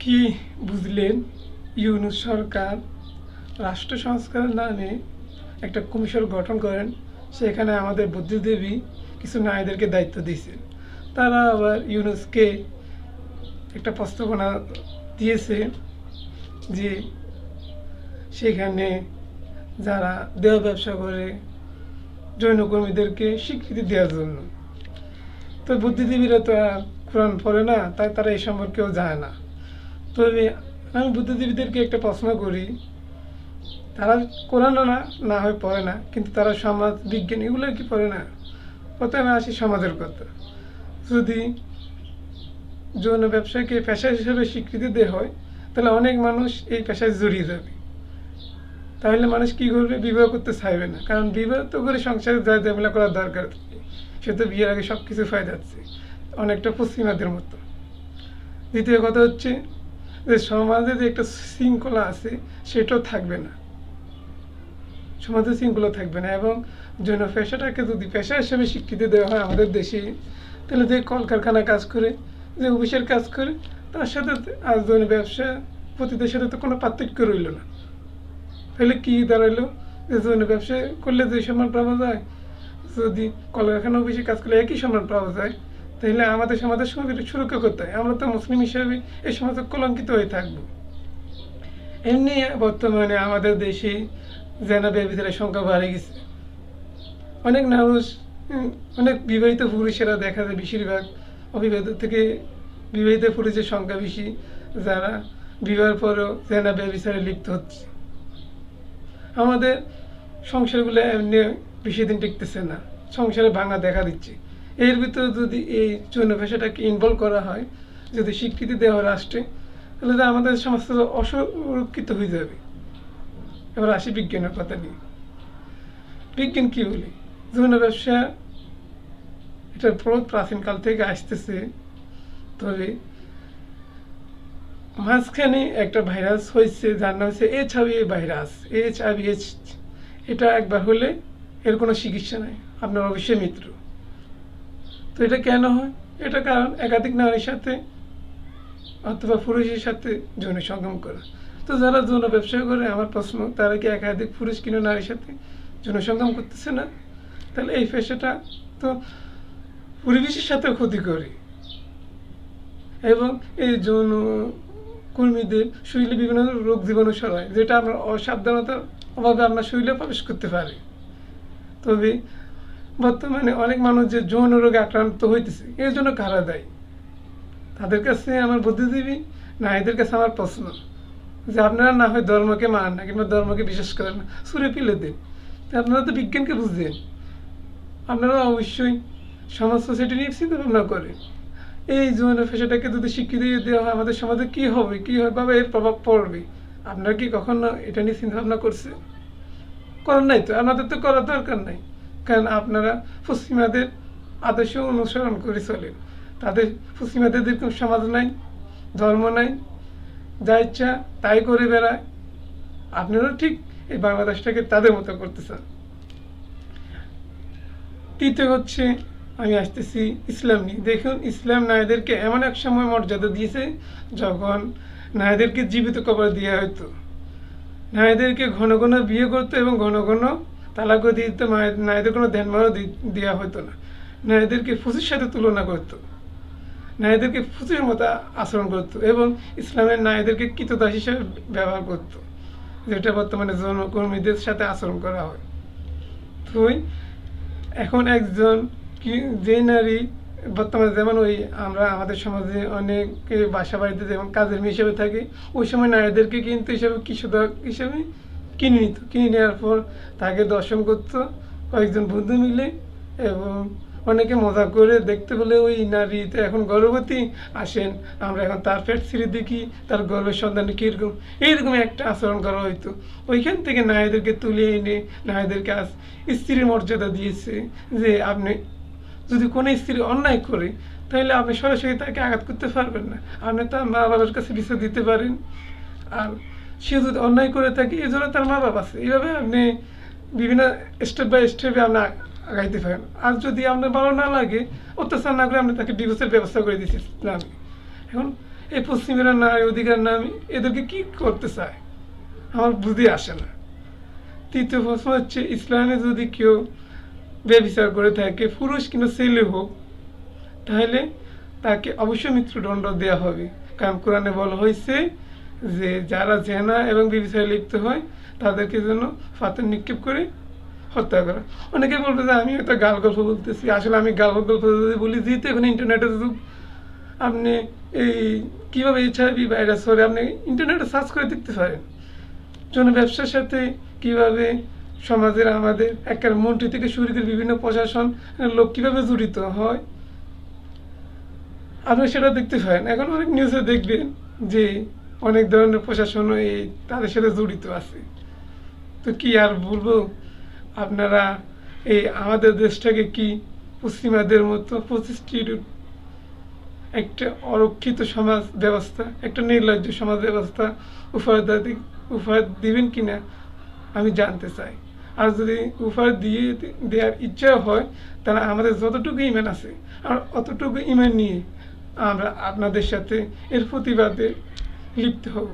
কি বুঝলেন? ইউনূস সরকার রাষ্ট্র সংস্কারের নামে একটা কমিশন গঠন করেন। সেখানে আমাদের বুদ্ধিজীবী কিছু নারীদেরকে দায়িত্ব দিয়েছেন। তারা আবার ইউনূসকে একটা প্রস্তাবনা দিয়েছে যে সেখানে যারা দেহ ব্যবসা করে যৌনকর্মীদেরকে স্বীকৃতি দেওয়ার জন্য। তো বুদ্ধিজীবীরা তো আর কোরআন পড়ে না, তাই তারা এই সম্পর্কেও জানে না। তবে আমি বুদ্ধিজীবীদেরকে একটা প্রশ্ন করি, তারা কোরআন না হয় পড়ে না, কিন্তু তারা সমাজ বিজ্ঞান এগুলো কি পড়ে না? প্রথমে আসি সমাজের কথা। যদি যৌন ব্যবসাকে পেশা হিসেবে স্বীকৃতি দেওয়া হয়, তাহলে অনেক মানুষ এই পেশায় জড়িয়ে যাবে। তাহলে মানুষ কি করবে? বিবাহ করতে চাইবে না, কারণ বিবাহ তো করে সংসারে যা ঝামেলা করার দরকার, সে তো বিয়ের আগে সব কিছু পাই যাচ্ছে, অনেকটা পশ্চিমাদের মতো। দ্বিতীয় কথা হচ্ছে যে সমাজে যে একটা শৃঙ্খলা আছে সেটাও থাকবে না, সমাজে শৃঙ্খলা থাকবে না। এবং যৌন পেশাটাকে যদি পেশা হিসেবে স্বীকৃতি দেওয়া হয় আমাদের দেশে, তাহলে যে কলকারখানা কাজ করে, যে অফিসের কাজ করে, তার সাথে আর যৌন ব্যবসা পতিদের সাথে তো কোনো পার্থক্য রইল না। তাহলে কি দাঁড়াইলো? যে যৌন ব্যবসা করলে যে সম্মান পাওয়া যায়, যদি কলকারখানা অফিসে কাজ করলে একই সম্মান পাওয়া যায়, তাহলে আমাদের সমাজের সুরক্ষা করতে হয়। আমরা তো মুসলিম হিসাবে এই সমাজে কলঙ্কিত হয়ে থাকবো। এমনি বর্তমানে আমাদের দেশে জেনা ব্যভিচারের সংখ্যা বাড়ে গেছে। অনেক মানুষ, অনেক বিবাহিত পুরুষেরা দেখা যায় বেশিরভাগ অবিবাহিত থেকে বিবাহিত পুরুষের সংখ্যা বেশি, যারা বিবাহের পরেও জেনা ব্যভিচারে লিপ্ত হচ্ছে। আমাদের সংসারগুলো এমনি বেশি দিন টিকতেছে না, সংসারে ভাঙা দেখা দিচ্ছে। এর ভিতরে যদি এই যৌন পেশাটাকে ইনভলভ করা হয়, যদি স্বীকৃতি দেওয়া হয় রাষ্ট্রে, তাহলে তো আমাদের সমাজ অসুরক্ষিত হয়ে যাবে। এবার আসি বিজ্ঞানের কথা নিয়ে। বিজ্ঞান কি বলি? যৌন ব্যবসা এটা প্রাচীনকাল থেকে আসতেছে। তবে মাঝখানে একটা ভাইরাস হয়েছে, যার নাম হচ্ছে HIV ভাইরাস, HIV। এটা একবার হলে এর কোনো চিকিৎসা নাই, আপনার অবশ্যই মৃত্যু। তো এটা কেন হয়? এটা কারণ একাধিক নারীর সাথে অথবা পুরুষের সাথে যৌন সঙ্গম করা। তো যারা যৌন ব্যবসা করে, আমার প্রশ্ন, তারা কি একাধিক পুরুষ কিংবা নারীর সাথে যৌন সঙ্গম করতেছে না? তাহলে এই পেশাটা তো পরিবেশের সাথেও ক্ষতি করে, এবং এই যৌন কর্মীদের শরীরে বিভিন্ন রোগ জীবাণু ছড়ায়, যেটা আমরা অসাবধানতার অভাবে আপনার শরীরে প্রবেশ করতে পারে। তবে বর্তমানে অনেক মানুষ যে যৌন রোগে আক্রান্ত হইতেছে, এর জন্য কারা দায়ী? তাদের কাছে আমার বুদ্ধিজীবী নারীদের কাছে আমার প্রশ্ন, যে আপনারা না হয় ধর্মকে মানেন না কিংবা ধর্মকে বিশ্বাস করেন না, সুরে ফেলে দেন। আপনারা তো বিজ্ঞানকে বুঝছেন, আপনারা অবশ্যই সমাজ সোসাইটি নিয়ে চিন্তা ভাবনা করেন। এই যৌন পেশাটাকে যদি স্বীকৃতি দেওয়া হয়, আমাদের সমাজে কী হবে, কীভাবে এর প্রভাব পড়বে? আপনারা কি কখনো এটা নিয়ে চিন্তা ভাবনা করছে? করার নাই তো, আপনাদের তো করার দরকার নাই, কারণ আপনারা পশ্চিমাদের আদর্শ অনুসরণ করে চলেন। তাদের পশ্চিমাদের যেরকম সমাজ নাই, ধর্ম নাই, যা ইচ্ছা তাই করে বেড়ায়। আপনারাও ঠিক এই বাংলাদেশটাকে তাদের মতো করতে চান। তৃতীয় হচ্ছে, আমি আসতেছি ইসলাম নিয়ে। দেখুন, ইসলাম নারীদেরকে এমন এক সময় মর্যাদা দিয়েছে যখন নারীদেরকে জীবিত কবর দেওয়া হতো, নারীদেরকে ঘন ঘন বিয়ে করতো এবং ঘন ঘন তালাকও দিয়ে দিত। নারীদের কোনো ধ্যানমানও দেওয়া হতো না। নারীদেরকে ফুসির সাথে তুলনা করতো, নারীদেরকে ফুসির মতো আচরণ করতো, এবং ইসলামের নারীদেরকে কৃতদাস হিসেবে ব্যবহার করতো, যেটা বর্তমানে যৌনকর্মীদের সাথে আচরণ করা হয়। তো এখন একজন যে নারী বর্তমানে, যেমন ওই আমরা আমাদের সমাজে অনেকে বাসা বাড়িতে যেমন কাজের মেয়ে হিসেবে থাকে, ওই সময় নারীদেরকে কিন্তু হিসাবে কৃষক হিসেবে কিনে নিত। কিনে নেওয়ার পর তাকে দর্শন করতো কয়েকজন বন্ধু মিলে, এবং অনেকে মজা করে দেখতে বলে ওই নারী তো এখন গর্ভবতী, আসেন আমরা এখন তার পেট ছিঁড়ে দেখি তার গর্ভের সন্তান কীরকম। এইরকম একটা আচরণ করা হইতো। ওইখান থেকে নারীদেরকে তুলে এনে নারীদেরকে আজ স্ত্রীর মর্যাদা দিয়েছে, যে আপনি যদি কোনো স্ত্রী অন্যায় করে, তাহলে আপনি সরাসরি তাকে আঘাত করতে পারবেন না, আপনি তার মা বাবার কাছে বিচার দিতে পারেন। আর সে যদি অন্যায় করে থাকে, এই জন্য তার মা বাবা আছে, এইভাবে আপনি বিভিন্ন স্টেপ বাই স্টেপে আপনি আগাইতে পারেন। আর যদি আপনার ভালো না লাগে, অত্যাচার না করে, আপনি তাকে ডিভোর্সের ব্যবস্থা করে দিচ্ছি ইসলামে। এখন এই পশ্চিমেরা নারী অধিকার নামে এদেরকে কি করতে চায় আমার বুঝে আসে না। তৃতীয় প্রশ্ন হচ্ছে, ইসলামে যদি কেউ ব্যভিচার করে থাকে, পুরুষ কিংবা ছেলে হোক, তাহলে তাকে অবশ্যই মৃত্যুদণ্ড দেওয়া হবে। কারণ কোরআনে বলা হয়েছে যে যারা জেনা এবং ব্যভিচারে লিপ্ত হয় তাদেরকে যেন পাথর নিক্ষেপ করে হত্যা করা। অনেকে বলবে যে আমি একটা গাল গল্প বলতেছি, আসলে আমি গাল গল্প যদি বলি, যেহেতু এখন ইন্টারনেটের যুগ, আপনি এই কীভাবে HIV ভাইরাস হলে আপনি ইন্টারনেটে সার্চ করে দেখতে পারেন। জন্য ব্যবসার সাথে কিভাবে সমাজের আমাদের একটা মন্ত্রী থেকে শুরু করে বিভিন্ন প্রশাসন লোক কীভাবে জড়িত হয় আপনি সেটা দেখতে পারেন। এখন অনেক নিউজে দেখবেন যে অনেক ধরনের প্রশাসন এই তাদের সাথে জড়িত আছে। তো কি আর বলবো, আপনারা এই আমাদের দেশটাকে কি পশ্চিমাদের মতো প্রতিষ্ঠিত একটা অরক্ষিত সমাজ ব্যবস্থা, একটা নির্লজ্জ সমাজ ব্যবস্থা উপহার দিবেন কিনা আমি জানতে চাই। আর যদি উপহার দেওয়ার ইচ্ছা হয়, তাহলে আমাদের যতটুকু ইমান আছে আর অতটুকু ইমান নিয়ে আমরা আপনাদের সাথে এর প্রতিবাদে লিপ্ত হব।